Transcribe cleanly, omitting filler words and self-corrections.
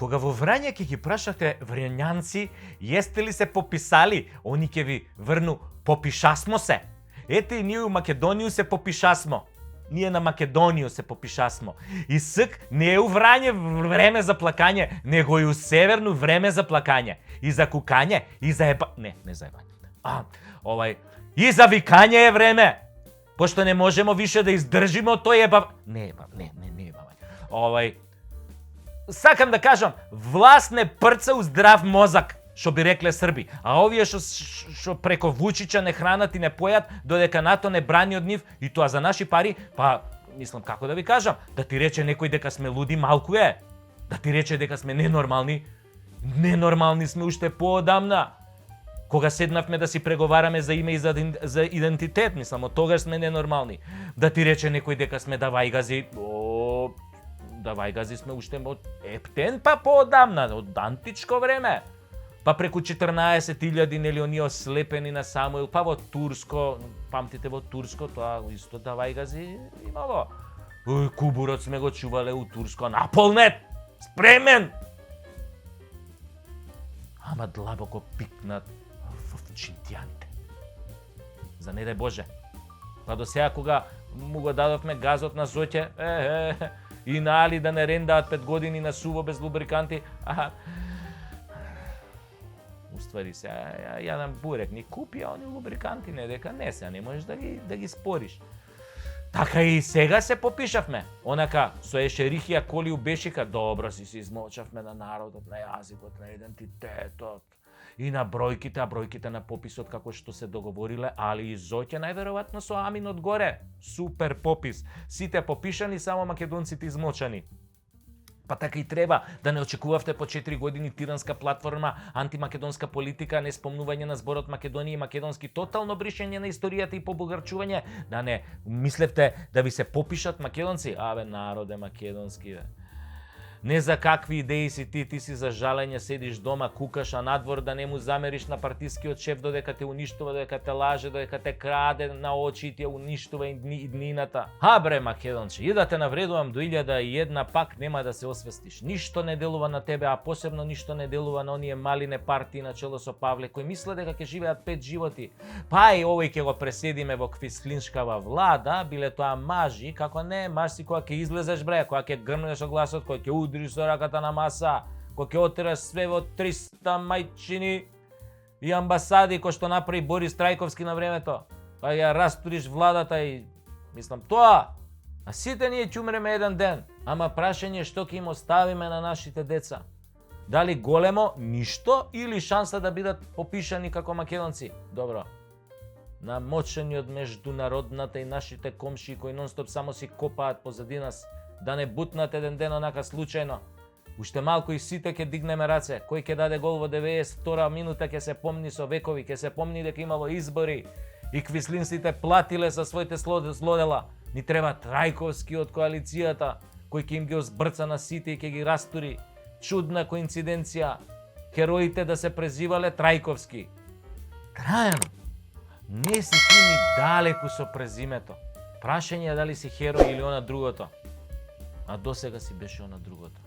Кога во Врање ќе ги прашате врањанци, јесте ли се пописали, они ќе ви врну попишасмо се. Ете и ние у Македонију се попишасмо. Ние на Македонију се попишасмо. И ск не е у Врање време за плакање, него и у Северну време за плакање. И за кукање, и за Не за ебање. И за викање е време. Пошто не можемо више да издржиме од тој Не ебање. Сакам да кажам, власт не прца у здрав мозак, што би рекле Срби. А овие што преко Вучича не хранат и не појат, додека НАТО не брани од нив, и тоа за наши пари, мислам, како да ви кажам, да ти рече некој дека сме луди, малку е. Да ти рече дека сме ненормални, ненормални сме уште поодамна. Кога седнавме да си преговараме за име и за идентитет, мислам, од тогаш сме ненормални. Да ти рече некој дека сме давајгази, давајгази сме уште од ептен, поодамна, од античко време. Преку 14.000, нели, оние ослепени на Самуил, во Турско, памтите во Турско, тоа исто давајгази имало. Кубурот сме го чувале у Турско, наполнет, спремен. Ама длабоко пикнат во чинтијаните. За не дај Боже. До сега кога му го дадовме газот на Зоќе, и на Али да не рендаат 5 години на суво без лубриканти, уствари се, јадам бурек, ни купи, а они лубриканти не, дека не се, не можеш да ги спориш. Така и сега се попишавме. Онака, со ешерихија коли у бешика, добро си се измолчавме на народот, на јазикот, на идентитетот. И на бројките, а бројките на пописот како што се договориле, али и Зоќе најверојатно со Амин одгоре. Супер попис. Сите попишани, само македонците измолчани. Така и треба да не очекувавте по 4 години тиранска платформа, антимакедонска политика, не спомнување на зборот Македонија и македонски, тотално бришење на историјата и побогарчување, да не мислевте да ви се попишат македонци, народе македонски, Не за какви идеи си ти си за жалење, седиш дома, кукаш, а надвор да не му замериш на партискиот шеф додека те уништува, додека те лаже, додека те краде на очи и те уништува и днината. Бре, македонче, и да те навредувам до 1001, пак нема да се освестиш. Ништо не делува на тебе, а посебно ништо не делува на оние малине партии на чело со Павле, кои мисле дека ќе живеат 5 животи. И овој ќе го преседиме во квислиншкава влада, биле тоа мажи, како не, маж си кога ќе излезеш, бре, кога ќе грмнеш од гласот, кога ќе удриш со раката на маса, кој ќе отераш све во 300 мајчини и амбасади, кој што направи Борис Трајковски на времето, ја растуриш владата и мислам тоа. А сите ние ќе умреме еден ден, ама прашање што ќе им оставиме на нашите деца. Дали големо ништо или шанса да бидат попишани како македонци? Добро. Намочени од меѓународната и нашите комшии кои нонстоп само си копаат позади нас, да не бутнат еден ден онака случајно. Уште малку и сите ќе дигнеме раце. Кој ќе даде гол во 92 минута ќе се помни со векови, ќе се помни дека имало избори и квислинците платиле за своите злодела. Ни треба Трајковски од коалицијата, кој ќе им ги озбрца на сите и ќе ги растури. Чудна коинциденција. Хероите да се презивале Трајковски. Трајан, не си ти ни далеку со презимето. Прашање е дали си херој или она другото. А досега си беше она другото.